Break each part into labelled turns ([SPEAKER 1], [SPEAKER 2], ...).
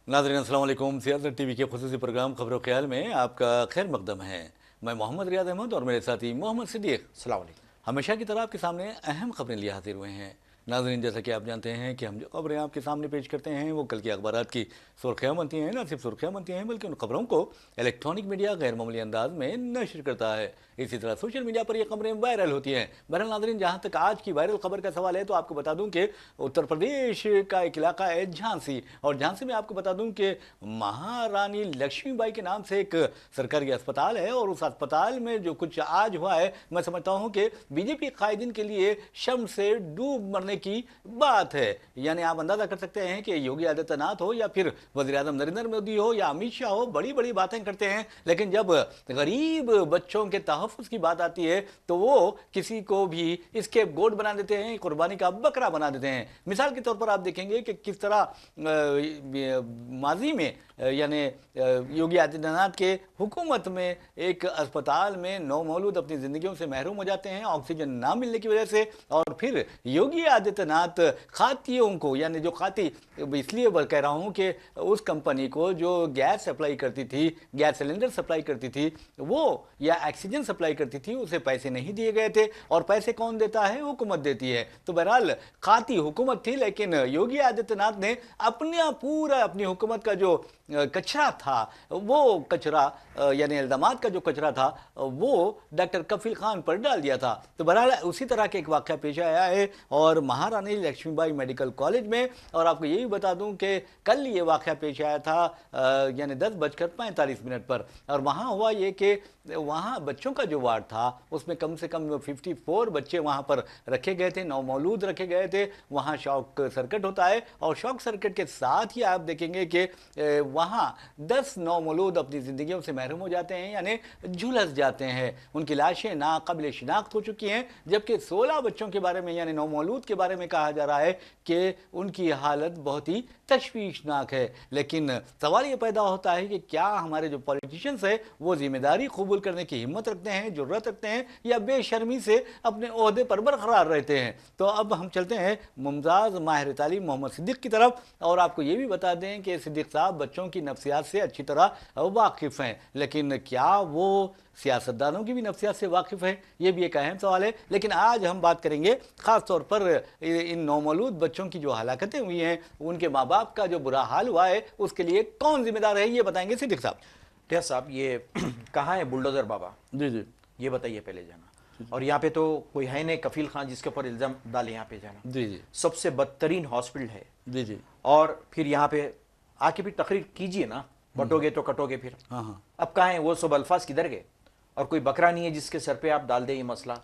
[SPEAKER 1] नाज़रीन अस्सलाम वालेकुम। सियासत टीवी के खुसूसी प्रोग्राम खबरों ख्याल में आपका खैर मकदम है। मैं मोहम्मद रियाद अहमद और मेरे साथी मोहम्मद सिद्दीक अस्सलाम वालेकुम हमेशा की तरह आपके सामने अहम खबरें लिए हाजिर हुए हैं। नाज़रीन, जैसा कि आप जानते हैं कि हम जो खबरें आपके सामने पेश करते हैं वो कल की अखबारात की सुर्खियाँ बनती हैं। न सिर्फ सुर्खियाँ बनती हैं बल्कि उन खबरों को इलेक्ट्रॉनिक मीडिया गैर मामूली अंदाज में नशर करता है। इसी तरह सोशल मीडिया पर ये खबरें वायरल होती हैं। बहरहाल नाज़रीन, जहाँ तक आज की वायरल खबर का सवाल है तो आपको बता दूं कि उत्तर प्रदेश का एक इलाका है झांसी, और झांसी में आपको बता दूं कि महारानी लक्ष्मीबाई के नाम से एक सरकारी अस्पताल है, और उस अस्पताल में जो कुछ आज हुआ है मैं समझता हूं कि बीजेपी कायदीन के लिए शर्म से डूब मरने की बात है। यानी आप अंदाजा कर सकते हैं कि योगी आदित्यनाथ हो या फिर वज़ीर आज़म नरेंद्र मोदी हो या अमित शाह हो, बड़ी बड़ी बातें करते हैं, लेकिन जब गरीब बच्चों के तहफ़्फ़ुज़ की बात आती है तो वो किसी को भी इसके गोड बना देते हैं, कुर्बानी का बकरा बना देते हैं। मिसाल के तौर पर आप देखेंगे कि किस तरह माजी में यानी योगी आदित्यनाथ के हुकूमत में एक अस्पताल में नौमौलूद अपनी ज़िंदगियों से महरूम हो जाते हैं ऑक्सीजन ना मिलने की वजह से, और फिर योगी आदित्यनाथ खातियों को, यानी जो खाती इसलिए कह रहा हूँ कि उस कंपनी को जो गैस सप्लाई करती थी, गैस सिलेंडर सप्लाई करती थी वो या ऑक्सीजन सप्लाई करती थी, उसे पैसे नहीं दिए गए थे, और पैसे कौन देता है? हुकूमत देती है। तो बहरहाल खाती हुकूमत थी, लेकिन योगी आदित्यनाथ ने अपनी हुकूमत का जो कचरा था, वो कचरा यानी इल्ज़ामात का जो कचरा था वो डॉक्टर कफील खान पर डाल दिया था। तो बहरहाल उसी तरह के एक वाक़या पेश आया है और महारानी लक्ष्मीबाई मेडिकल कॉलेज में, और आपको ये भी बता दूं कि कल ये वाक़या पेश आया था यानी 10:45 पर, और वहाँ हुआ ये कि वहाँ बच्चों का जो वार्ड था उसमें कम से कम 54 बच्चे वहाँ पर रखे गए थे, नौमौलूद रखे गए थे। वहाँ शॉक सर्किट होता है, और शॉक सर्किट के साथ ही आप देखेंगे कि वहाँ 10 नौमौलूद अपनी ज़िंदगियों से महरूम हो जाते हैं, यानी झुलस जाते हैं। उनकी लाशें नाकाबिल शिनाख्त हो चुकी हैं, जबकि 16 बच्चों के बारे में यानी नौमौलूद के बारे में कहा जा रहा है कि उनकी हालत बहुत ही तशवीशनाक है। लेकिन सवाल ये पैदा होता है कि क्या हमारे जो पॉलिटिशियंस है वो जिम्मेदारी कबूल करने की हिम्मत रखते हैं, जुर्रत रखते हैं, या बेशर्मी से अपने ओहदे पर बरकरार रहते हैं। तो अब हम चलते हैं मुमताज़ माहिर तालीम मोहम्मद सिद्दीक की तरफ, और आपको ये भी बता दें कि सिद्दीक साहब बच्चों की नफ्सियात से अच्छी तरह वाकिफ़ हैं, लेकिन क्या वो सियासतदानों की भी नफ्सियात से वाकिफ़ है? ये भी एक अहम सवाल है। लेकिन आज हम बात करेंगे ख़ास तौर पर इन नौमौलूद बच्चों की जो हलाकतें हुई हैं, उनके माँ बाप का जो बुरा हाल हुआ है, उसके लिए कौन जिम्मेदार है, ये बताएंगे सिद्दीक साहब।
[SPEAKER 2] क्या साहब, ये कहाँ है बुलडोज़र बाबा?
[SPEAKER 1] जी जी,
[SPEAKER 2] ये बताइए पहले जाना। और यहाँ पे तो कोई है नहीं कफील खान जिसके ऊपर इल्ज़ाम डाले, यहाँ पे जाना।
[SPEAKER 1] जी जी,
[SPEAKER 2] सबसे बदतरीन हॉस्पिटल है।
[SPEAKER 1] जी जी,
[SPEAKER 2] और फिर यहाँ पे आके भी तकरीर कीजिए ना, बटोगे तो कटोगे फिर।
[SPEAKER 1] हाँ हाँ,
[SPEAKER 2] अब कहाँ है वो सब अल्फाज, किधर गए? और कोई बकरा नहीं है जिसके सर पे आप डाल दें ये मसला।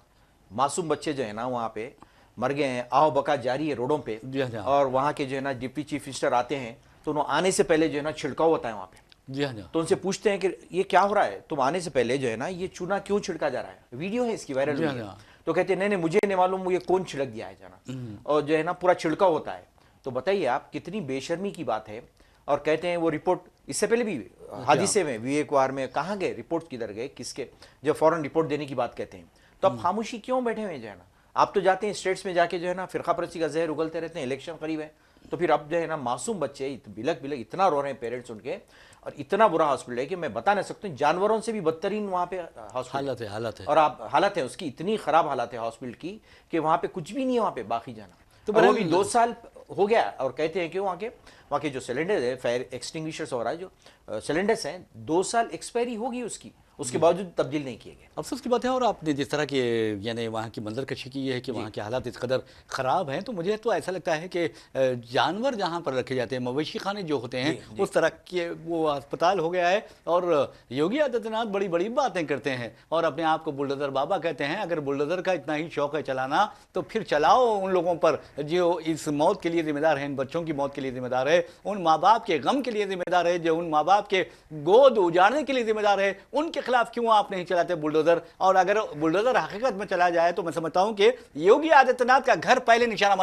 [SPEAKER 2] मासूम बच्चे जो है ना वहाँ पे मर गए हैं, आओ बका जारी है रोडों पे।
[SPEAKER 1] जी हाँ,
[SPEAKER 2] और वहाँ के जो है ना डिप्टी चीफ मिनिस्टर आते हैं तो उन्होंने आने से पहले जो है ना छिड़काव होता है वहाँ पे।
[SPEAKER 1] जी हाँ,
[SPEAKER 2] तो उनसे पूछते हैं कि ये क्या हो रहा है, तुम आने से पहले जो है ना ये चूना क्यों छिड़का जा रहा है? वीडियो है इसकी वायरल हुई है। तो कहते हैं नहीं मुझे नहीं मालूम ये कौन छिड़क दिया है जाना, और जो है ना पूरा छिड़काव होता है। तो बताइए आप कितनी बेशर्मी की बात है। और कहते हैं वो रिपोर्ट इससे पहले भी हादिसे में विवेकवार में कहाँ गए, रिपोर्ट किधर गए, किसके, जो फौरन रिपोर्ट देने की बात कहते हैं। तो अब खामोशी क्यों बैठे हुए जो है ना? आप तो जाते हैं स्टेट्स में जाके जो है ना फिरका परस्ती का जहर उगलते रहते हैं, इलेक्शन करीब है तो फिर अब जो है ना मासूम बच्चे बिलक बिलक इतना रो रहे हैं पेरेंट्स उनके, और इतना बुरा हॉस्पिटल है कि मैं बता नहीं सकता हूँ, जानवरों से भी बदतरीन वहाँ पे
[SPEAKER 1] हालत है।
[SPEAKER 2] और आप हालत है उसकी, इतनी खराब हालत है हॉस्पिटल की कि वहाँ पे कुछ भी नहीं है वहाँ पे बाकी जाना। तो वो भी 2 साल हो गया, और कहते हैं कि वहाँ के जो सिलेंडर है, फायर एक्सटिंग्विशर्स हो रहा है, जो सिलेंडर्स हैं 2 साल एक्सपायरी होगी उसके बावजूद तब्दील नहीं किए गए।
[SPEAKER 1] अफसोस की बात है। और आपने जिस तरह की यानी वहाँ की मंजरकशी की है कि वहाँ के हालात इस कदर ख़राब हैं, तो मुझे तो ऐसा लगता है कि जानवर जहाँ पर रखे जाते हैं, मवेशी खाने जो होते हैं, उस तरह के वो अस्पताल हो गया है। और योगी आदित्यनाथ बड़ी बड़ी बातें करते हैं और अपने आप को बुलडोज़र बाबा कहते हैं। अगर बुलडोज़र का इतना ही शौक़ है चलाना तो फिर चलाओ उन लोगों पर जो इस मौत के लिए ज़िम्मेदार हैं, इन बच्चों की मौत के लिए ज़िम्मेदार है, उन माँ बाप के गम के लिए ज़िम्मेदार है, जो उन माँ बाप के गोद उजाड़ने के लिए ज़िम्मेदार है, उनके खिलाफ क्यों आप नहीं चलाते बुलडोजर? और अगर बुलडोजर हकीकत में चला जाए तो मैं समझता हूं कि योगी आदित्यनाथ का घर पहले निशाना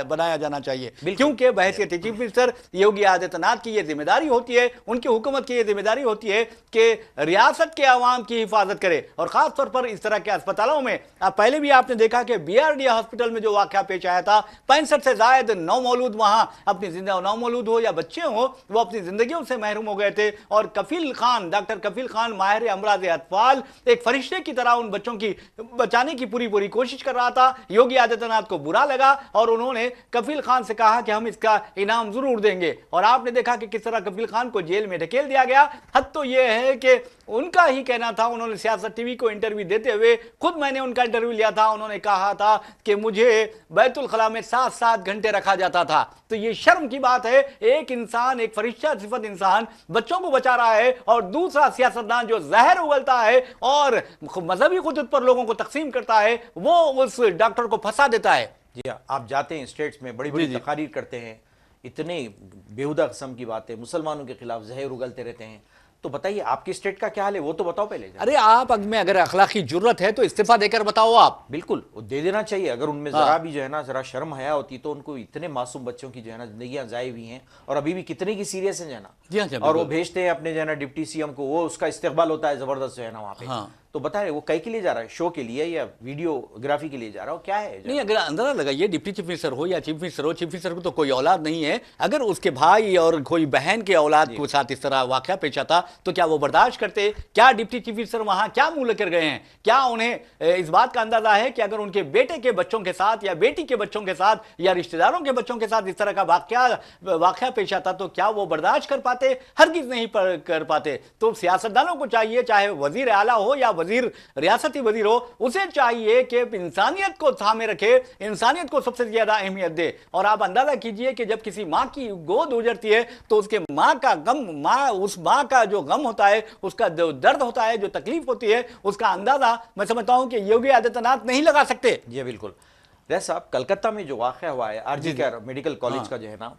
[SPEAKER 1] बनाया जाना चाहिए, क्योंकि बहैसियत चीफ मिनिस्टर योगी आदित्यनाथ की यह जिम्मेदारी होती है, उनकी हुकूमत की यह जिम्मेदारी होती है कि रियासत के अवाम की हिफाजत करे। और खास तौर पर इस तरह के अस्पतालों में पहले भी आपने देखा कि BRD हॉस्पिटल में जो वाकया पेश आया था, 65 से ज्यादा नौमौलूद वहां अपनी जिंदगी, नौमौलूद हो या बच्चे हो, वो अपनी जिंदगियों से महरूम हो गए थे। और कफील खान, डॉक्टर कफील खान, माहिर अमराज अतफाल, एक फरिश्ते की तरह उन बच्चों की बचाने की पूरी कोशिश कर रहा था। योगी आदित्यनाथ को बुरा लगा और उन्होंने कफील खान से कहा कि हम इसका इनाम जरूर देंगे। और आपने देखा कि किस तरह कफील खान को जेल में ढकेल दिया गया। हद तो यह है कि उनका ही कहना था, उन्होंने सियासत टीवी को इंटरव्यू देते हुए, खुद मैंने उनका इंटरव्यू लिया था, उन्होंने कहा था कि मुझे बैतुल खला में 7-7 घंटे रखा जाता था। तो ये शर्म की बात है, एक इंसान, एक फरिश्ता सिफत इंसान बच्चों को बचा रहा है और दूसरा सियासतदान जो जहर उगलता है और मजहबी खुदूद पर लोगों को तकसीम करता है, वो उस डॉक्टर को फंसा देता है।
[SPEAKER 2] जी हाँ, आप जाते हैं स्टेट्स में, बड़ी बड़ी तकारीर करते हैं, इतने बेहुदा किस्म की बातें, मुसलमानों के खिलाफ जहर उगलते रहते हैं। तो बताइए आपकी स्टेट का क्या हाल है, वो तो बताओ पहले।
[SPEAKER 1] अरे आप में अगर अखलाकी जुर्रत है तो इस्तीफा देकर बताओ आप।
[SPEAKER 2] बिल्कुल, वो दे देना चाहिए। अगर उनमें जरा भी जो है ना, जरा शर्म हया होती तो उनको, इतने मासूम बच्चों की जो है ना जिंदगियां जाए हुई हैं और अभी भी कितने की सीरियस है जो है ना, और वो भेजते हैं अपने जो है ना डिप्टी CM को, वो उसका इस्तेकबाल होता है जबरदस्त जो है ना वहाँ पे। तो बताए वो कई के लिए जा रहा है, शो के लिए या वीडियोग्राफी के लिए जा रहा हो, क्या है?
[SPEAKER 1] नहीं, अगर अंदाजा लगाइए, डिप्टी चीफ मिनिस्टर हो या चीफ मिनिस्टर हो, चीफ मिनिस्टर को तो कोई औलाद नहीं है। अगर उसके भाई और कोई बहन के औलाद के साथ इस तरह वाकया पेश आता तो क्या वो बर्दाश्त करते? क्या डिप्टी चीफ मिनिस्टर वहां क्या मुंह लेकर गए हैं? क्या उन्हें इस बात का अंदाजा है कि अगर उनके बेटे के बच्चों के साथ या बेटी के बच्चों के साथ या रिश्तेदारों के बच्चों के साथ इस तरह का वाकया पेश आता तो क्या वो बर्दाश्त कर पाते? हरगिज नहीं कर पाते। तो सियासतदानों को चाहिए, चाहे वजीर आला हो या वजीर रियासती वजीर हो, उसे चाहिए कि इंसानियत को सामने रखे, इंसानियत को सबसे ज्यादा अहमियत दे। और आप अंदाजा कीजिए कि जब किसी मां की गोद उजड़ती है तो उसके मां का गम, उस मां का जो गम होता है, उसका जो दर्द होता है, जो तकलीफ होती है, उसका अंदाजा मैं समझता हूं कि योगी आदित्यनाथ नहीं लगा सकते।
[SPEAKER 2] जी बिल्कुल। रैस साहब, कलकत्ता में जो वाकया हुआ है RG केयर मेडिकल कॉलेज का जो है ना,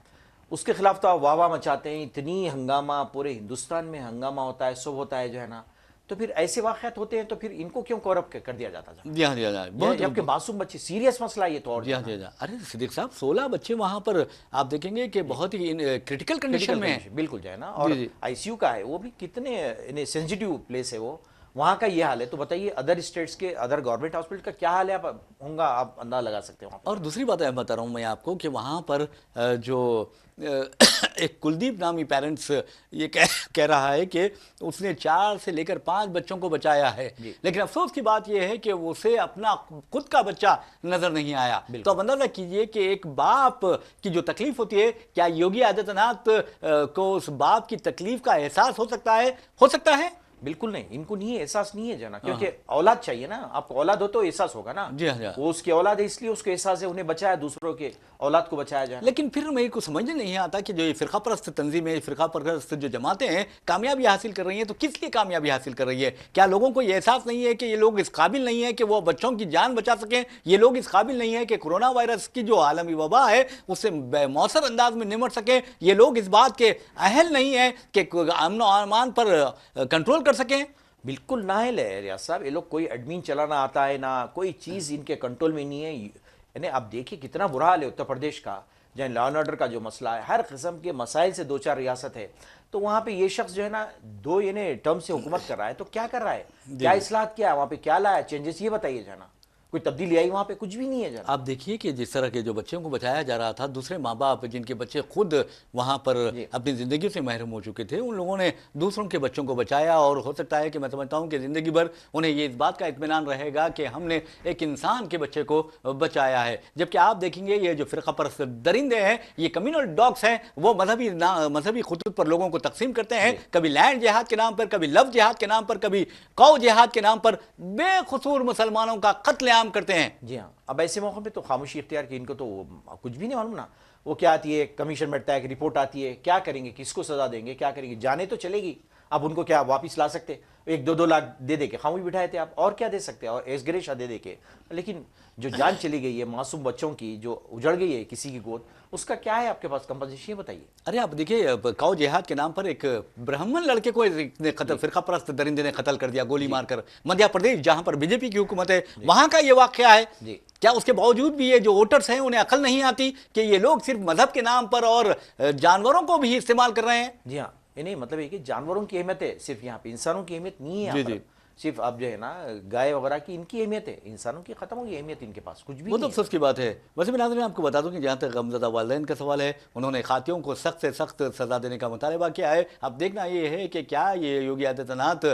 [SPEAKER 2] उसके खिलाफ तो आप वाह मचाते हैं, इतनी हंगामा, पूरे हिंदुस्तान में हंगामा होता है, सब होता है जो है ना। तो फिर ऐसे वाक़यात होते हैं तो फिर इनको क्यों कवर अप कर दिया जाता था? जबकि मासूम बच्चे, सीरियस मसला ये तो। और
[SPEAKER 1] अरे सिद्दीक साहब, 16 बच्चे वहां पर आप देखेंगे कि बहुत ही क्रिटिकल कंडीशन में है।
[SPEAKER 2] बिल्कुल जो है ना, और ICU का है, वो भी कितने सेंसिटिव प्लेस है वो, वहाँ का ये हाल है। तो बताइए अदर स्टेट्स के, अदर गवर्नमेंट हॉस्पिटल का क्या हाल है, आप होगा, आप अंदाजा लगा सकते हो।
[SPEAKER 1] और दूसरी बात है, बता रहा हूँ मैं आपको कि वहाँ पर जो एक कुलदीप नामी पेरेंट्स ये कह रहा है कि उसने 4 से लेकर 5 बच्चों को बचाया है, लेकिन अफसोस की बात यह है कि उसे अपना खुद का बच्चा नजर नहीं आया। तो अब अंदाजा कीजिए कि एक बाप की जो तकलीफ होती है, क्या योगी आदित्यनाथ को उस बाप की तकलीफ का एहसास हो सकता है? हो सकता है?
[SPEAKER 2] बिल्कुल नहीं, इनको नहीं है, एहसास नहीं है जना, क्योंकि औलाद चाहिए ना, आपको औलाद हो तो एहसास होगा ना।
[SPEAKER 1] जी हाँ,
[SPEAKER 2] वो उसकी औलाद है इसलिए उसको एहसास है, उन्हें बचाया, दूसरों के औलाद को बचाया जाए।
[SPEAKER 1] लेकिन फिर मेरे को समझ नहीं आता कि जो ये फिरका परस्त तंजीमें, फिरका परस्त जो जमातें हैं कामयाबी हासिल कर रही हैं, तो किस लिए कामयाबी हासिल कर रही है? क्या लोगों को ये एहसास नहीं है कि ये लोग इस काबिल नहीं है कि वो बच्चों की जान बचा सकें? ये लोग इस काबिल नहीं है कि कोरोना वायरस की जो आलमी वबा है उससे मौसर अंदाज में निमट सकें? ये लोग इस बात के अहल नहीं है कि अमन और अमान पर कंट्रोल कर सकें?
[SPEAKER 2] बिल्कुल नाअहल है रियाज साहब, ये लोग, कोई एडमिन चलाना आता है ना, कोई चीज़ इनके कंट्रोल में नहीं है। यानी आप देखिए कितना बुरा हाल है उत्तर प्रदेश का, जहाँ लॉ एंड ऑर्डर का जो मसला है, हर किस्म के मसाइल से 2-4 रियासत है, तो वहाँ पे ये शख्स जो है ना 2 टर्म से हुकूमत कर रहा है, तो क्या कर रहा है, क्या इस्लाहत किया है वहाँ पे, क्या लाया चेंजेस, ये बताइए जाना। कोई तब्दीली आई वहाँ पे? कुछ भी नहीं है।
[SPEAKER 1] आप देखिए कि जिस तरह के जो बच्चों को बचाया जा रहा था, दूसरे माँ बाप जिनके बच्चे खुद वहाँ पर अपनी ज़िंदगी से महरूम हो चुके थे, उन लोगों ने दूसरों के बच्चों को बचाया। और हो सकता है कि मैं समझता हूँ कि ज़िंदगी भर उन्हें ये इस बात का इत्मीनान रहेगा कि हमने एक इंसान के बच्चे को बचाया है। जबकि आप देखेंगे ये जो फ़िरका परस्त दरिंदे हैं, ये कम्युनल डॉग्स हैं, वो मजहबी खुतूत पर लोगों को तकसीम करते हैं, कभी लैंड जिहाद के नाम पर, कभी लव जिहाद के नाम पर, कभी कौ जिहाद के नाम पर बेखसूर मुसलमानों का कत्लेआम करते हैं।
[SPEAKER 2] जी हाँ, अब ऐसे मौके पे तो खामोशी इख्तियार की, इनको तो कुछ भी नहीं मालूम ना। वो क्या आती है, कमीशन बैठता है, रिपोर्ट आती है, क्या करेंगे, किसको सजा देंगे, क्या करेंगे, जाने तो चलेगी। अब उनको क्या वापिस ला सकते? ایک 2-2 لاکھ دے دے کے خاموش بٹھائے تھے آپ، اور کیا دے سکتے ہیں، اور ایس گریشا دے دے کے. لیکن جو جان چلی گئی ہے معصوم بچوں کی، جو اجڑ گئی ہے کسی کی گود، اس کا کیا ہے آپ کے پاس کمپنسیشن؟ یہ بتائیے.
[SPEAKER 1] ارے آپ دیکھیے، کاؤ جہاد کے نام پر ایک برہمن لڑکے کو قتل، فرقہ پرست درندے نے قتل کر دیا گولی مار کر. مدھیہ پردیش جہاں پر بی جے پی کی حکومت ہے وہاں کا یہ واقعہ ہے.
[SPEAKER 2] جی.
[SPEAKER 1] کیا اس کے باوجود بھی یہ جو ووٹرز ہیں انہیں عقل نہیں آتی کہ یہ لوگ صرف مذہب کے نام پر اور جانوروں کو بھی استعمال کر رہے ہیں؟
[SPEAKER 2] جی ہاں، نہیں مطلب یہ کہ جانوروں کی اہمیت ہے صرف یہاں پہ، انسانوں کی اہمیت نہیں ہے یہاں پر. صرف اب جو ہے نا گائے وغیرہ کی ان کی اہمیت ہے، انسانوں کی ختم ہوگی اہمیت ان کے پاس، کچھ بھی
[SPEAKER 1] وہ تو
[SPEAKER 2] نہیں ہے.
[SPEAKER 1] افسوس کی بات ہے. ویسے بھی ناظرین آپ کو بتا دوں کہ جہاں تک غمزدہ والدین کا سوال ہے، انہوں نے قاتلوں کو سخت سے سخت سزا دینے کا مطالبہ کیا ہے. اب دیکھنا یہ ہے کہ کیا یہ یوگی آدتیہ ناتھ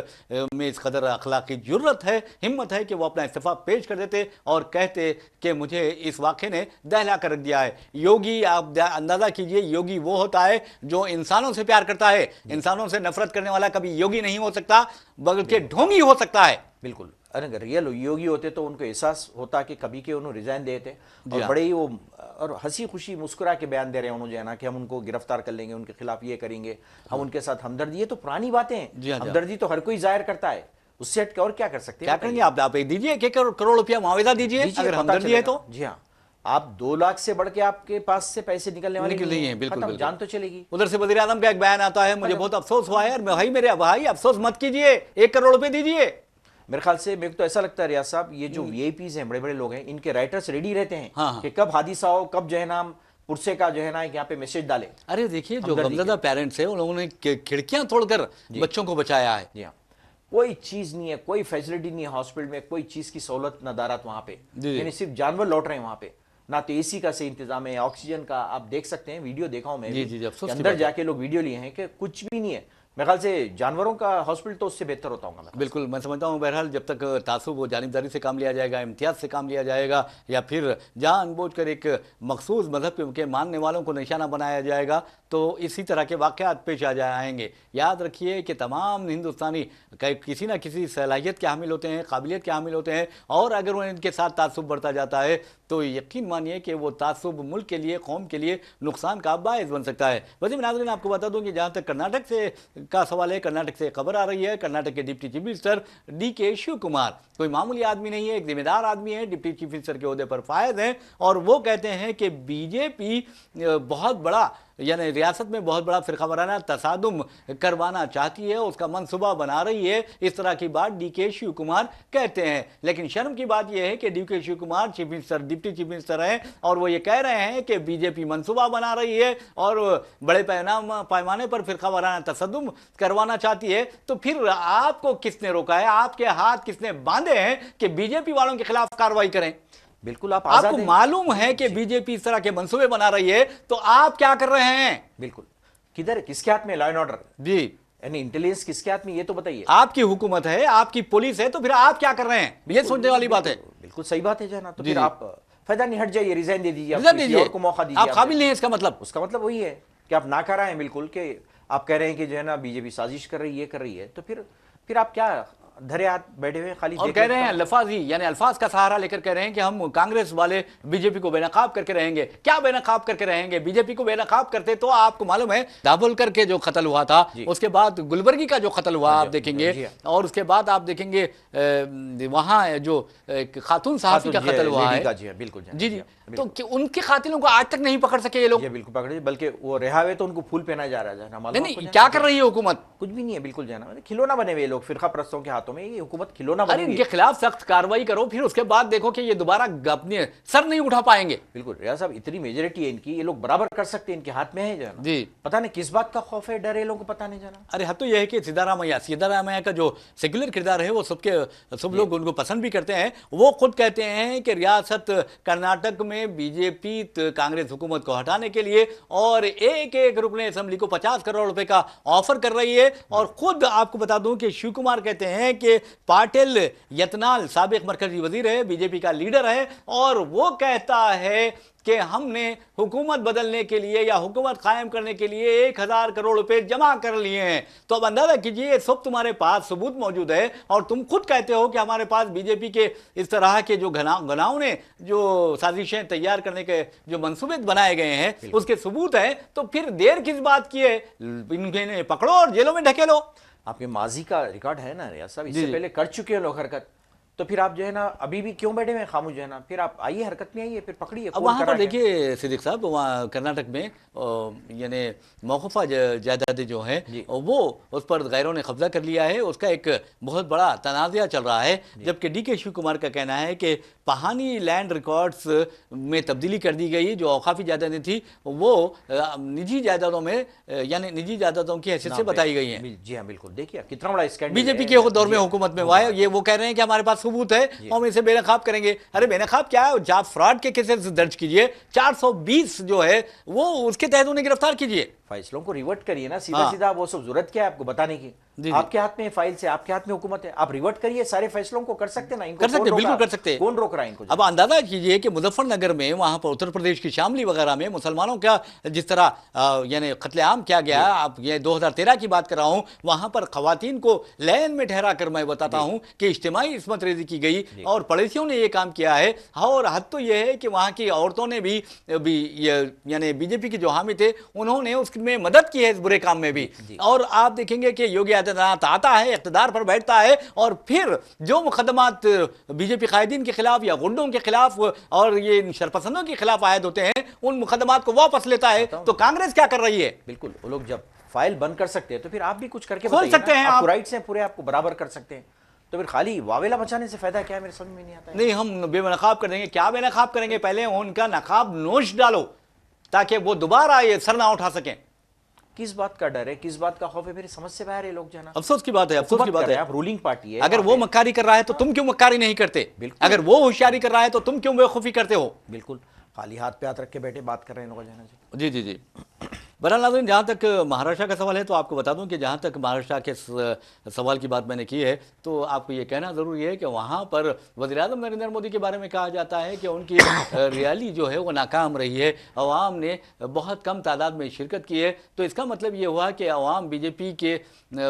[SPEAKER 1] میں اس قدر اخلاقی جرت ہے، ہمت ہے کہ وہ اپنا استعفیٰ پیش کر دیتے اور کہتے کہ مجھے اس واقعے نے دہلا کر رکھ دیا ہے. یوگی، آپ اندازہ کیجئے، یوگی وہ ہوتا ہے جو انسانوں سے پیار کرتا ہے. انسانوں سے نفرت کرنے والا کبھی یوگی نہیں ہو سکتا بلکہ ڈھونگی ہو سکتا ہے.
[SPEAKER 2] بالکل. اگر ریئل یوگی ہوتے تو ان کو احساس ہوتا کہ کبھی کے انہوں ریزائن دیتے، اور بڑے ہی وہ اور ہنسی خوشی مسکرا کے بیان دے رہے ہیں انہوں جو ہے نا کہ ہم ان کو گرفتار کر لیں گے، ان کے خلاف یہ کریں گے، ہم ان کے ساتھ ہمدردی. یہ تو پرانی باتیں ہیں، ہمدردی تو ہر کوئی ظاہر کرتا ہے، اس سے ہٹ کے اور کیا کر سکتے ہیں؟
[SPEAKER 1] کیا کریں گے آپ ایک دیجئے کہ کروڑ روپیہ معاوضہ دیجئے اگر ہمدردی ہے تو.
[SPEAKER 2] جی ہاں، آپ 2 لاکھ سے بڑھ کے آپ کے پاس سے پیسے نکلنے والے نہیں ہیں.
[SPEAKER 1] بالکل
[SPEAKER 2] جان تو چلے گی.
[SPEAKER 1] ادھر سے وزیر اعظم کا ایک بیان آتا ہے، مجھے بہت افسوس ہوا ہے. بھائی میرے بھائی افسوس مت کیجئے، 1 کروڑ روپے دیجئے.
[SPEAKER 2] میرے خیال سے میرے کو تو ایسا لگتا ہے ریاض صاحب، یہ جو وی آئی پیز ہیں، بڑے بڑے لوگ ہیں، ان کے رائٹرز ریڈی رہتے ہیں کہ کب حادثہ ہو، کب جو ہے نا پرسے کا جو ہے نا یہاں پہ میسج ڈالے.
[SPEAKER 1] ارے دیکھیے، جو غمزدہ پیرنٹس ہیں ان لوگوں نے کھڑکیاں توڑ کر بچوں کو بچایا ہے.
[SPEAKER 2] جی ہاں، کوئی چیز نہیں ہے، کوئی فیسلٹی نہیں ہے ہاسپٹل میں، کوئی چیز کی سہولت نہ دارات وہاں پہ، یعنی صرف جانور لوٹ رہے ہیں وہاں پہ. نہ تو اے سی کا صحیح انتظام ہے، آکسیجن کا. آپ دیکھ سکتے ہیں، ویڈیو دیکھا ہوں میں بھی، اندر جا کے لوگ ویڈیو لیے ہیں کہ کچھ بھی نہیں ہے. میرے خیال سے جانوروں کا ہاسپٹل تو اس سے بہتر ہوتا ہوں.
[SPEAKER 1] بالکل، میں سمجھتا ہوں بہرحال جب تک تعصب و جانبداری سے کام لیا جائے گا، امتیاز سے کام لیا جائے گا، یا پھر جان بوجھ کر ایک مخصوص مذہب کے ماننے والوں کو نشانہ بنایا جائے گا تو اسی طرح کے واقعات پیش آئیں گے. یاد رکھیے کہ تمام ہندوستانی کسی نہ کسی صلاحیت کے حامل ہوتے ہیں، قابلیت کے حامل ہوتے ہیں، اور اگر ان کے ساتھ تعصب بڑھتا جاتا ہے تو یقین مانیے کہ وہ تعصب ملک کے لیے، قوم کے لیے نقصان کا باعث بن سکتا ہے. ویسے بھی ناظرین آپ کو بتا دوں کہ جہاں تک کرناٹک سے کا سوال ہے، کرناٹک سے خبر آ رہی ہے، کرناٹک کے deputy chief minister D K Shiv Kumar کوئی معمولی آدمی نہیں ہے، ایک ذمہ دار آدمی ہے، ڈپٹی چیف منسٹر کے عہدے پر فائز ہیں، اور وہ کہتے ہیں کہ بی جے پی بہت بڑا، یعنی ریاست میں بہت بڑا فرقہ وارانہ تصادم کروانا چاہتی ہے، اس کا منصوبہ بنا رہی ہے. اس طرح کی بات ڈی کے شیو کمار کہتے ہیں. لیکن شرم کی بات یہ ہے کہ D K Shivakumar chief minister, deputy chief minister ہیں، اور وہ یہ کہہ رہے ہیں کہ بی جے پی منصوبہ بنا رہی ہے اور بڑے پیمانے پر فرقہ وارانہ تصادم کروانا چاہتی ہے. تو پھر آپ کو کس نے روکا ہے؟ آپ کے ہاتھ کس نے باندھے ہیں کہ بی جے پی والوں کے خلاف کارروائی کریں؟
[SPEAKER 2] بالکل، آپ
[SPEAKER 1] کو معلوم ہے کہ بی جے پی اس طرح کے منصوبے بنا رہی ہے، تو آپ کیا کر رہے ہیں؟
[SPEAKER 2] بالکل، کدھر، کس کے ہاتھ میں لا اینڈ آرڈر؟
[SPEAKER 1] جی،
[SPEAKER 2] یعنی انٹیلیجنس کس کے ہاتھ میں، یہ تو بتائیے.
[SPEAKER 1] آپ کی حکومت ہے، آپ کی پولیس ہے، تو پھر آپ کیا کر رہے ہیں؟ یہ سوچنے والی بات ہے.
[SPEAKER 2] بالکل صحیح بات ہے جو ہے نا. تو پھر آپ فائدہ نہیں، ہٹ جائیے، ریزائن دے دیجیے، اور کو موقع دیجیے.
[SPEAKER 1] آپ قابل نہیں ہیں، اس کا مطلب؟
[SPEAKER 2] اس کا مطلب وہی ہے کہ آپ ناکارہ ہیں. بالکل، کہ آپ کہہ رہے ہیں کہ جو ہے نا بی جے پی سازش کر رہی ہے، یہ کر رہی ہے، تو پھر آپ کیا دھرے ہاتھ بیٹھے ہوئے خالی
[SPEAKER 1] اور کہہ رہے ہیں لفاظی، یعنی الفاظ کا سہارا لے کر کہہ رہے ہیں کہ ہم کانگریس والے بی جے پی کو بے نقاب کر کے رہیں گے. کیا بے نقاب کر کے رہیں گے؟ بی جے پی کو بے نقاب کرتے تو آپ کو معلوم ہے دابولکر کے جو قتل ہوا تھا، اس کے بعد گلبرگی کا جو قتل ہوا آپ دیکھیں گے، اور اس کے بعد آپ دیکھیں گے وہاں جو خاتون صحافی کا قتل ہوا ہے. جی جی، تو ان کے قاتلوں کو آج تک نہیں پکڑ سکے یہ لوگ.
[SPEAKER 2] بالکل پکڑے، بلکہ وہ رہا ہوئے تو ان کو پھول پہنا جا رہا ہے.
[SPEAKER 1] نہیں، کیا کر رہی ہے حکومت؟
[SPEAKER 2] کچھ بھی نہیں ہے. بالکل جو ہے نا کھلونا بنے ہوئے لوگ، فرقہ پرستوں کے ہاتھوں میں یہ حکومت کھلونا بنے ہوئی.
[SPEAKER 1] ان کے خلاف سخت کارروائی کرو، پھر اس کے بعد دیکھو کہ یہ دوبارہ اپنے سر نہیں اٹھا پائیں گے.
[SPEAKER 2] بالکل ریاض صاحب، اتنی میجورٹی ہے ان کی، یہ لوگ برابر کر سکتے ہیں، ان کے ہاتھ میں ہے جو ہے نا.
[SPEAKER 1] جی،
[SPEAKER 2] پتہ نہیں کس بات کا خوف ہے، ڈر ہے لوگوں کو، پتہ نہیں جانا.
[SPEAKER 1] ارے حد تو یہ ہے کہ سیدارامیا کا جو سیکولر کردار ہے وہ سب لوگ ان کو پسند بھی کرتے ہیں. وہ خود کہتے ہیں کہ ریاست کرناٹک میں بی جے پی کانگریس حکومت کو ہٹانے کے لیے اور ایک رکن اسمبلی کو 50 کروڑ روپے کا آفر کر رہی ہے. اور خود آپ کو بتا دوں کہ شیو کمار کہتے ہیں کہ پاٹل یتنال سابق مرکزی وزیر ہے، بی جے پی کا لیڈر ہے، اور وہ کہتا ہے کہ ہم نے حکومت بدلنے کے لیے یا حکومت قائم کرنے کے لیے 1000 کروڑ روپے جمع کر لیے ہیں. تو اب اندازہ کیجئے، یہ سب تمہارے پاس ثبوت موجود ہے، اور تم خود کہتے ہو کہ ہمارے پاس بی جے پی کے اس طرح کے جو گناہوں نے جو سازشیں تیار کرنے کے جو منصوبے بنائے گئے ہیں اس کے ثبوت ہیں. تو پھر دیر کس بات کی ہے؟ انہیں پکڑو اور جیلوں میں ڈھکیلو.
[SPEAKER 2] آپ کے ماضی کا ریکارڈ ہے نا ریاض صاحب، اس سے پہلے کر چکے ہیں لوگ حرکت، تو پھر آپ جو ہے نا ابھی بھی کیوں بیٹھے ہوئے خاموش جو ہے نا، پھر آپ آئیے حرکت میں آئیے، پھر پکڑیے
[SPEAKER 1] اب وہاں پر دیکھیے صدیق صاحب، وہاں کرناٹک میں یعنی موقوفہ جائیدادیں جو ہیں وہ اس پر غیروں نے قبضہ کر لیا ہے، اس کا ایک بہت بڑا تنازعہ چل رہا ہے، جبکہ ڈی کے شیو کمار کا کہنا ہے کہ پہانی لینڈ ریکارڈز میں تبدیلی کر دی گئی، جو اوقافی جائیدادیں تھیں وہ نجی جائیدادوں میں یعنی نجی جائیدادوں کی حیثیت سے بتائی گئی ہیں۔
[SPEAKER 2] جی ہاں بالکل، دیکھیے کتنا بڑا اسکینڈل
[SPEAKER 1] بی جے پی کے دور میں حکومت میں ہوا ہے، یہ وہ کہہ رہے ہیں کہ ہمارے پاس ثبوت ہے، ہم اسے بے نقاب کریں گے۔ ارے بے نقاب کیا ہے، جاب فراڈ کے کیسز درج کیجئے، 420 جو ہے وہ اس کے تحت انہیں گرفتار کیجئے۔
[SPEAKER 2] فیصلوں کو ریورٹ کریے نا، سیدھا سیدھا، وہ سب ضرورت کیا ہے آپ کو بتانے کی؟ آپ کے ہاتھ میں فائل سے، آپ کے ہاتھ میں حکومت ہے، آپ ریورٹ کریے سارے فیصلوں کو، کر سکتے نا،
[SPEAKER 1] کر سکتے، بالکل کر سکتے۔
[SPEAKER 2] کون روک رہا ہے ان کو؟
[SPEAKER 1] اب اندازہ کیجئے کہ مظفر نگر میں، وہاں پر اتر پردیش کی شاملی وغیرہ میں مسلمانوں کا جس طرح یعنی قتل عام کیا گیا، اب یہ 2013 کی بات کر رہا ہوں، وہاں پر خواتین کو لین میں ٹھہرا کر میں بتاتا ہوں کہ اجتماعی عصمت ریزی کی گئی اور پڑوسیوں نے یہ کام کیا ہے، اور حد تو یہ ہے کہ وہاں کی عورتوں نے بھی یعنی بی جے پی کے جو حامی تھے انہوں نے اس میں مدد کی ہے اس برے کام میں بھی۔ اور آپ دیکھیں گے کہ یوگی آدتیہ ناتھ آتا ہے، اقتدار پر بیٹھتا ہے، اور پھر جو مقدمات بی جے پی قائدین کے خلاف یا غنڈوں کے خلاف اور یہ شرپسندوں کے خلاف عائد ہوتے ہیں، ان مقدمات کو واپس لیتا ہے۔ تو کانگریس کیا کر رہی ہے؟
[SPEAKER 2] بالکل، وہ لوگ جب فائل بند کر سکتے ہیں تو پھر آپ بھی کچھ کر کے
[SPEAKER 1] کھول سکتے ہیں،
[SPEAKER 2] آپ کو رائٹس ہیں پورے، آپ کو برابر کر سکتے ہیں، تو پھر خالی واویلا بچانے سے فائدہ کیا ہے؟ میرے سمجھ میں نہیں آتا ہے۔
[SPEAKER 1] نہیں، ہم بے نقاب کر دیں گے، کیا بے نقاب کریں گے؟ پہلے ان کا نقاب نوش ڈالو تاکہ وہ دوبارہ یہ سر نہ اٹھا سکیں۔
[SPEAKER 2] کس بات کا ڈر ہے، کس بات کا خوف ہے؟ میری سمجھ سے باہر ہے لوگ جانا۔
[SPEAKER 1] افسوس کی بات ہے، افسوس کی بات ہے۔
[SPEAKER 2] آپ رولنگ پارٹی ہے،
[SPEAKER 1] اگر وہ مکاری کر رہا ہے تو تم کیوں مکاری نہیں کرتے؟ اگر وہ ہوشیاری کر رہا ہے تو تم کیوں بے خوفی کرتے ہو؟
[SPEAKER 2] بالکل، خالی ہاتھ پہ ہاتھ رکھ کے بیٹھے بات کر رہے ہیں لوگ جانا
[SPEAKER 1] جی جی جی۔ بہرحال ناظرین، جہاں تک مہاراشٹر کا سوال ہے تو آپ کو بتا دوں کہ جہاں تک مہاراشٹر کے سوال کی بات میں نے کی ہے تو آپ کو یہ کہنا ضروری ہے کہ وہاں پر وزیر اعظم نریندر مودی کے بارے میں کہا جاتا ہے کہ ان کی ریالی جو ہے وہ ناکام رہی ہے، عوام نے بہت کم تعداد میں شرکت کی ہے، تو اس کا مطلب یہ ہوا کہ عوام بی جے پی کے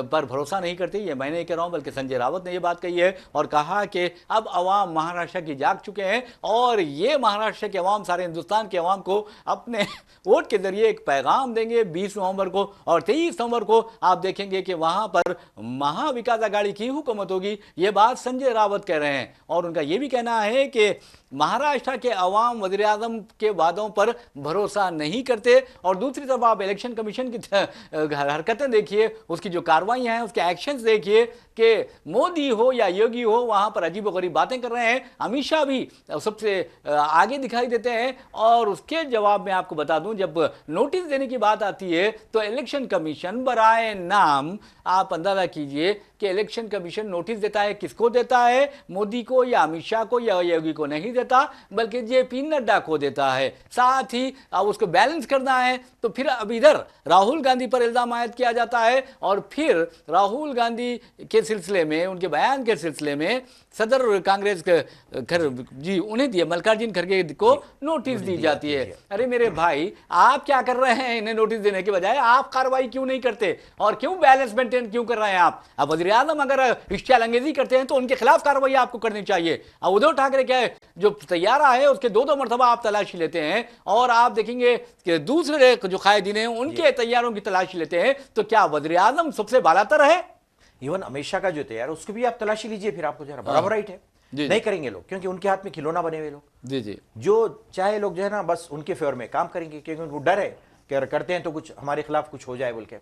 [SPEAKER 1] پر بھروسہ نہیں کرتے۔ یہ میں نہیں کہہ رہا ہوں بلکہ سنجے راوت نے یہ بات کہی ہے، اور کہا کہ اب عوام مہاراشٹر کی جاگ چکے ہیں، اور یہ مہاراشٹر کے عوام سارے ہندوستان کے عوام کو اپنے ووٹ کے ذریعے ایک پیغام دیں گے 20 نومبر کو، اور 23 نومبر کو آپ دیکھیں گے کہ وہاں پر مہا وکاس اگاڑی کی حکومت ہوگی۔ یہ بات سنجے راوت کہہ رہے ہیں، اور ان کا یہ بھی کہنا ہے کہ مہاراشٹر کے عوام وزیر اعظم کے وعدوں پر بھروسہ نہیں کرتے، اور دوسری طرف آپ الیکشن کمیشن کی حرکتیں دیکھیے، اس کی جو کاروائیاں ہیں، اس کے ایکشنز دیکھیے کہ مودی ہو یا یوگی ہو وہاں پر عجیب و غریب باتیں کر رہے ہیں۔ امت شاہ بھی سب سے آگے دکھائی دیتے ہیں، اور اس کے جواب میں آپ کو بتا دوں جب نوٹس دینے کی بات آتی ہے تو الیکشن کمیشن برائے نام، آپ اندازہ کیجئے کہ الیکشن کمیشن نوٹس دیتا ہے، کس کو دیتا ہے؟ مودی کو یا امت شاہ کو یا یوگی کو نہیں دیتا، بلکہ جے پی نڈا کو دیتا ہے۔ ساتھ ہی اس کو بیلنس کرنا ہے تو پھر اب ادھر راہل گاندھی پر الزام عائد کیا جاتا ہے، اور پھر راہل گاندھی کے سلسلے میں، ان کے بیان کے سلسلے میں صدر کانگریس جی انہیں دیا، ملکارجن کھڑگے کو نوٹس دی جاتی ہے۔ ارے میرے بھائی، آپ کیا کر رہے ہیں؟ انہیں نوٹس دینے کے بجائے آپ کارروائی کیوں نہیں کرتے، اور کیوں بیلنس مینٹین کیوں کر رہے ہیں آپ؟ اب وزیر اعظم اگر اشتعال انگیزی کرتے ہیں تو ان کے خلاف کارروائی آپ کو کرنی چاہیے۔ اب ادھو ٹھاکرے کیا ہے، جو طیارہ ہے اس کے 2 مرتبہ آپ تلاشی لیتے ہیں، اور آپ دیکھیں گے کہ دوسرے جو قائدین ہیں ان کے طیاروں کی تلاشی لیتے ہیں، تو کیا وزیر اعظم سب سے بالاتر ہے؟
[SPEAKER 2] ایون امت شاہ کا جو طیارہ اس کو بھی آپ تلاشی لیجئے، پھر آپ کو ذرا برابر رائٹ ہے۔ نہیں کریں گے لوگ، کیونکہ ان کے ہاتھ میں کھلونا بنے ہوئے لوگ،
[SPEAKER 1] جی جی،
[SPEAKER 2] جو چاہے لوگ جو ہے نا بس ان کے فیور میں کام کریں گے، کیونکہ ان کو ڈر ہے کہ اگر کرتے ہیں تو کچھ ہمارے خلاف کچھ ہو جائے بول کے۔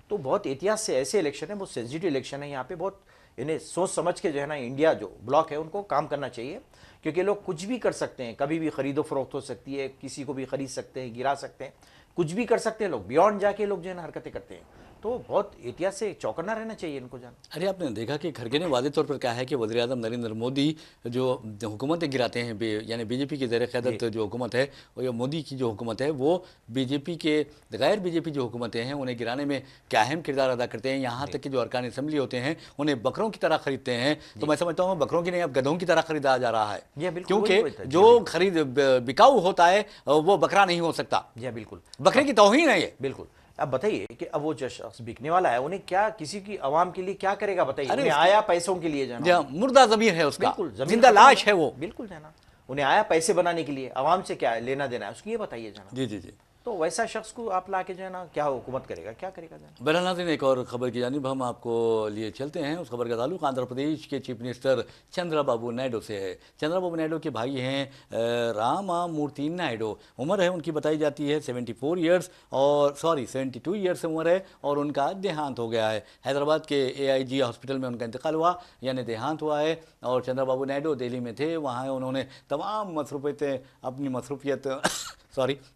[SPEAKER 2] تو بہت احتیاط سے ایسے الیکشن ہے، بہت سینسیٹیو الیکشن ہے، یہاں پہ بہت انہیں سوچ سمجھ کے جو ہے نا انڈیا جو بلاک ہے ان کو کام کرنا چاہیے، کیونکہ لوگ کچھ بھی کر سکتے ہیں، کبھی بھی خرید و فروخت ہو سکتی ہے، کسی کو بھی خرید سکتے ہیں، گرا سکتے ہیں، کچھ بھی کر سکتے ہیں لوگ، بیونڈ جا کے لوگ جو ہے نا حرکتیں کرتے ہیں، تو بہت احتیاط سے چوکنا رہنا چاہیے ان کو جانا۔
[SPEAKER 1] ارے آپ نے دیکھا کہ کھڑگے نے واضح طور پر کہا ہے کہ وزیر اعظم نریندر مودی جو حکومتیں گراتے ہیں، یعنی بی جے پی کی زیر قیادت جو حکومت ہے، اور مودی کی جو حکومت ہے، وہ بی جے پی کے غیر بی جے پی جو حکومتیں ہیں انہیں گرانے میں کیا اہم کردار ادا کرتے ہیں، یہاں تک کہ جو ارکان اسمبلی ہوتے ہیں انہیں بکروں کی طرح خریدتے ہیں۔ تو میں سمجھتا ہوں بکروں کی نہیں، اب گدھوں کی طرح خریدا جا رہا ہے، کیونکہ جو خرید بکاؤ ہوتا ہے وہ بکرا نہیں ہو سکتا۔
[SPEAKER 2] جی بالکل،
[SPEAKER 1] بکرے کی توہین ہے یہ۔
[SPEAKER 2] بالکل۔ اب بتائیے کہ اب وہ جو شخص بکنے والا ہے انہیں کیا کسی کی عوام کے لیے کیا کرے گا؟ بتائیے، انہیں آیا پیسوں کے لیے جانا،
[SPEAKER 1] مردہ ضمیر ہے اس کا،
[SPEAKER 2] بالکل
[SPEAKER 1] زندہ لاش ہے وہ،
[SPEAKER 2] بالکل جانا، انہیں آیا پیسے بنانے کے لیے، عوام سے کیا لینا دینا ہے اس کی، یہ بتائیے جانا۔
[SPEAKER 1] جی جی جی۔
[SPEAKER 2] तो वैसा शख्स को आप ला के जो है ना क्या हुकूमत करेगा, क्या करेगा जो है।
[SPEAKER 1] बहरहाल नाज़रीन, एक और खबर की जानिब हम आपको लिए चलते हैं। उस खबर का ताल्लुक आंध्र प्रदेश के चीफ मिनिस्टर चंद्रबाबू नायडू से है। चंद्रबाबू नायडू के भाई हैं रामामूर्ति नायडू। उम्र है उनकी बताई जाती है 74 ईयर्स, और 72 ईयर्स उम्र है, और उनका देहांत हो गया है। हैदराबाद के AIG हॉस्पिटल में उनका इंतकाल हुआ, यानी देहांत हुआ है। और चंद्रबाबू नायडू दिल्ली में थे, वहाँ उन्होंने तमाम अपनी मसरूफियत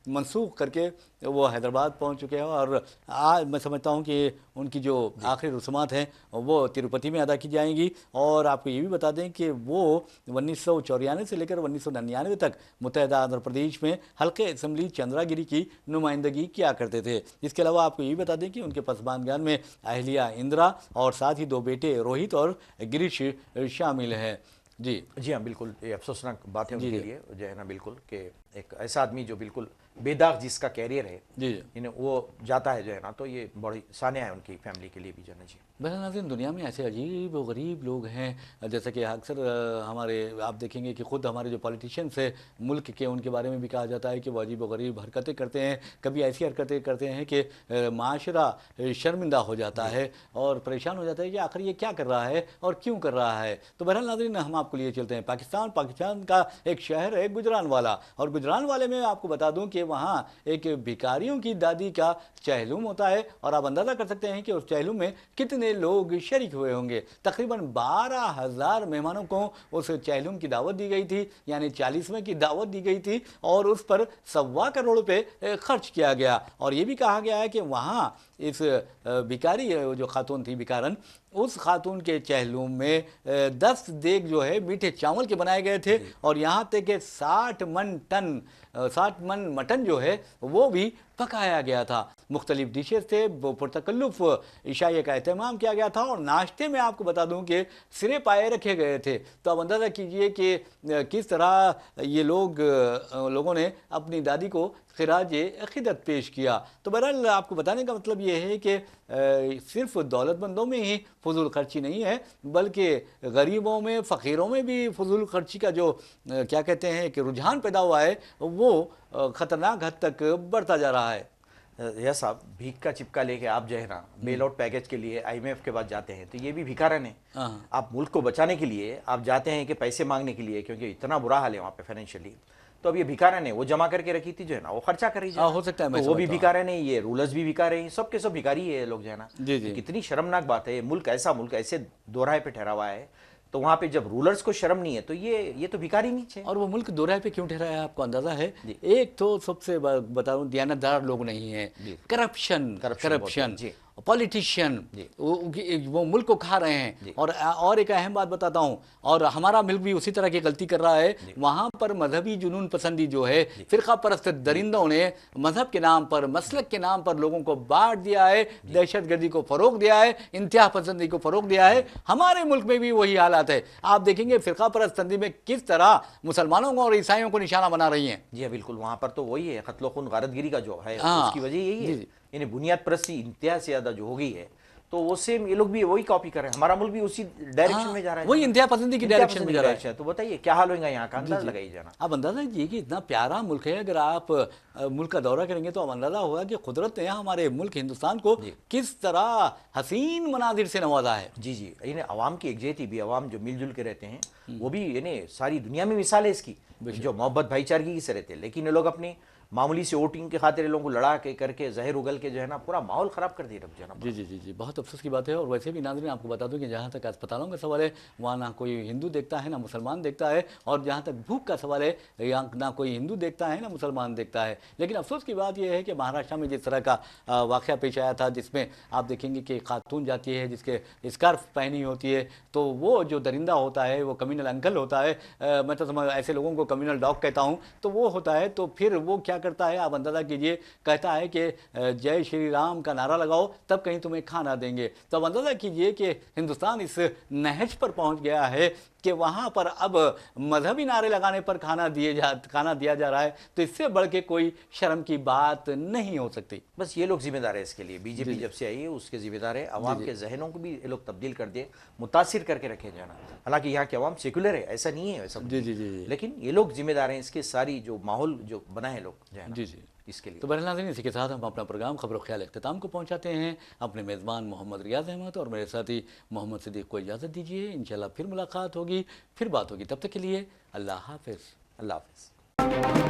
[SPEAKER 1] मनसूख करके वो हैदराबाद पहुंच चुके हैं। और आज मैं समझता हूं कि उनकी जो आखिरी रस्मात हैं वो तिरुपति में अदा की जाएंगी। और आपको ये भी बता दें कि वो 1994 से लेकर 1999 तक मुत्तहदा आंध्र प्रदेश में हल्के असम्बली चंद्रागिरी की नुमाइंदगी किया करते थे। इसके अलावा आपको ये भी बता दें कि उनके पसमानगान में अहलिया इंदिरा और साथ ही 2 बेटे रोहित और गिरीश शामिल हैं। जी
[SPEAKER 2] हाँ, बिल्कुल ये अफसोसनाक बात है उनके लिए जो है ना, बिल्कुल कि एक ऐसा आदमी जो बिल्कुल बेदाग जिसका कैरियर है
[SPEAKER 1] जी
[SPEAKER 2] इन्हें वो जाता है जो है ना, तो ये बड़ी सानिया है उनकी फैमिली के लिए भी जो है ना। जी
[SPEAKER 1] बहरहाल नाज़रीन, दुनिया में ऐसे अजीब व गरीब लोग हैं, जैसा कि अक्सर हमारे आप देखेंगे कि ख़ुद हमारे जो पॉलिटिशियंस हैं मुल्क के, उनके बारे में भी कहा जाता है कि वो अजीब व गरीब हरकतें करते हैं। कभी ऐसी हरकतें करते हैं कि माशरा शर्मिंदा हो जाता है और परेशान हो जाता है कि आखिर ये क्या कर रहा है और क्यों कर रहा है। तो बहरहाल नाज़रीन, हम आपको लिए चलते हैं पाकिस्तान का एक शहर है गुजरानवाला, और गुजरानवाले में आपको बता दूं कि वहाँ एक भिखारियों की दादी का चहलुम होता है। और आप अंदाज़ा कर सकते हैं कि उस चहलुम में कितने लोग शरीक हुए होंगे। तकरीबन 12,000 मेहमानों को उस चहलुम की दावत दी गई थी, यानी 40वें की दावत दी गई थी, और उस पर 1.25 करोड़ रुपए खर्च किया गया। और ये भी कहा गया है कि वहाँ इस भिखारी जो खातून थी भिखारन, उस खातून के चहलुम में 10 देग जो है मीठे चावल के बनाए गए थे, और यहाँ तक कि 60 मन मटन जो है वो भी पकाया गया था। मुख्तलिफ डिशेस थे, वो पुरतकल्लुफ़ इशाए का एहतमाम किया गया था, और नाश्ते में आपको बता दूं कि सिरे पाए रखे गए थे। तो अब अंदाज़ा कीजिए कि किस तरह ये लोगों ने अपनी दादी को खिराज अक़ीदत पेश किया। तो बहरहाल आपको बताने का मतलब ये है कि सिर्फ दौलतमंदों में ही फजूल खर्ची नहीं है, बल्कि गरीबों में, फ़कीरों में भी फजूल खर्ची का जो क्या कहते हैं कि रुझान पैदा हुआ है, वो ख़तरनाक हद तक बढ़ता जा रहा है।
[SPEAKER 2] यह साहब, भीख का चिपका लेके आप जो है ना बेल आउट पैकेज के लिए IMF के पास जाते हैं, तो ये भी भिखारन है। आप मुल्क को बचाने के लिए आप जाते हैं कि पैसे मांगने के लिए, क्योंकि इतना बुरा हाल है वहाँ पे फाइनेंशियली। तो अब ये भिखारन है, वो जमा करके रखी थी जो है ना, वो खर्चा कर रही है।
[SPEAKER 1] हो सकता है,
[SPEAKER 2] तो वो भी भिखारन है, ये रूलर्स भी भिखारी हैं, सब के सब भिखारी है लोग जो है ना।
[SPEAKER 1] जी जी,
[SPEAKER 2] कितनी शर्मनाक बात है। मुल्क ऐसे दोराहे पे ठहरा हुआ है, तो वहाँ पे जब रूलर्स को शर्म नहीं है तो ये तो भिखारी नीचे।
[SPEAKER 1] और वो मुल्क दोराहे पे क्यों ठहरा है आपको अंदाजा है? एक तो सबसे बता दूं, दयानतदार लोग नहीं है, करप्शन पॉलिटिशियन, वो मुल्क को खा रहे हैं। और एक अहम बात बताता हूं, और हमारा मुल्क भी उसी तरह की गलती कर रहा है। वहां पर मजहबी जुनून पसंदी जो है, फिरका परस्त दरिंदों ने मजहब के नाम पर, मसलक के नाम पर लोगों को बांट दिया है, दहशतगर्दी को फरोग दिया है, इंतहा पसंदी को फरोग दिया है। हमारे मुल्क में भी वही हालात है। आप देखेंगे फिरका परस्ती में किस तरह मुसलमानों को और ईसाइयों को निशाना बना रही है।
[SPEAKER 2] जी बिल्कुल, वहां पर तो वही है, कत्ल खून गारतगिरी का जो है उसकी वजह यही है। यानी बुनियाद परस्ती इंतहा से ज्यादा जो हो गई है, तो वो सेम ये लोग भी वही कॉपी कर रहे हैं। हमारा मुल्क भी उसी डायरेक्शन में जा रहा है,
[SPEAKER 1] वही इंतहा पसंदी की डायरेक्शन में जा रहा है।
[SPEAKER 2] तो बताइए क्या हाल होगा यहाँ का, अंदाजा लगाइए जाना।
[SPEAKER 1] आप अंदाजा कीजिए कि इतना प्यारा मुल्क है। अगर आप मुल्क का दौरा करेंगे तो अब अंदाजा होगा कि कुदरत ने हमारे मुल्क हिंदुस्तान को किस तरह हसीन मनाजिर से नवाजा है।
[SPEAKER 2] जी जी, इन्हें अवाम की एकजुटती भी, अवाम जो मिलजुल के रहते हैं, वो भी यानी सारी दुनिया में मिसाल है इसकी, जो मोहब्बत भाईचारगी से रहते हैं। लेकिन ये लोग अपनी मामूली से वोटिंग के खातिर लोगों को लड़ा के करके जहर उगल के जो है ना पूरा माहौल ख़राब कर दिया रब जनाब।
[SPEAKER 1] जी जी जी जी, बहुत अफसोस की बात है। और वैसे भी नाज़रीन आपको बता दूं कि जहाँ तक अस्पतालों का सवाल है, वहाँ ना कोई हिंदू देखता है ना मुसलमान देखता है, और जहाँ तक भूख का सवाल है, यहाँ ना कोई हिंदू देखता है ना मुसलमान देखता है। लेकिन अफसोस की बात यह है कि महाराष्ट्र में जिस तरह का वाक़या पेश आया था, जिसमें आप देखेंगे कि खातून जाती है जिसके स्कार्फ पहनी होती है, तो वो जो दरिंदा होता है वो कम्युनल अंकल होता है, मैं तो समझ ऐसे लोगों को कम्युनल डॉग कहता हूँ, तो वो होता है। तो फिर वो क्या करता है, आप अंदाज़ा कीजिए, कहता है कि जय श्री राम का नारा लगाओ तब कहीं तुम्हें खाना देंगे। तो अब अंदाज़ा कीजिए कि हिंदुस्तान इस नहज पर पहुंच गया है कि वहाँ पर अब मजहबी नारे लगाने पर खाना दिया जा रहा है। तो इससे बढ़ के कोई शर्म की बात नहीं हो सकती।
[SPEAKER 2] बस ये लोग जिम्मेदार है इसके लिए। बीजेपी जब से आई है उसके जिम्मेदार है। अवाम के जहनों को भी ये लोग तब्दील कर दिए, मुतासिर करके रखे जाना। हालांकि यहाँ के अवाम सेकुलर है, ऐसा नहीं है वैसा।
[SPEAKER 1] जी जी जी,
[SPEAKER 2] लेकिन ये लोग जिम्मेदार हैं इसके, सारी जो माहौल जो बना है लोग।
[SPEAKER 1] जी जी,
[SPEAKER 2] اس کے لیے.
[SPEAKER 1] تو بہرحال ناظرین، اسی کے ساتھ ہم اپنا پروگرام خبر و خیال اختتام کو پہنچاتے ہیں. اپنے میزبان محمد ریاض احمد اور میرے ساتھی محمد صدیق کو اجازت دیجیے. انشاءاللہ پھر ملاقات ہوگی، پھر بات ہوگی. تب تک کے لیے اللہ حافظ.
[SPEAKER 2] اللہ حافظ.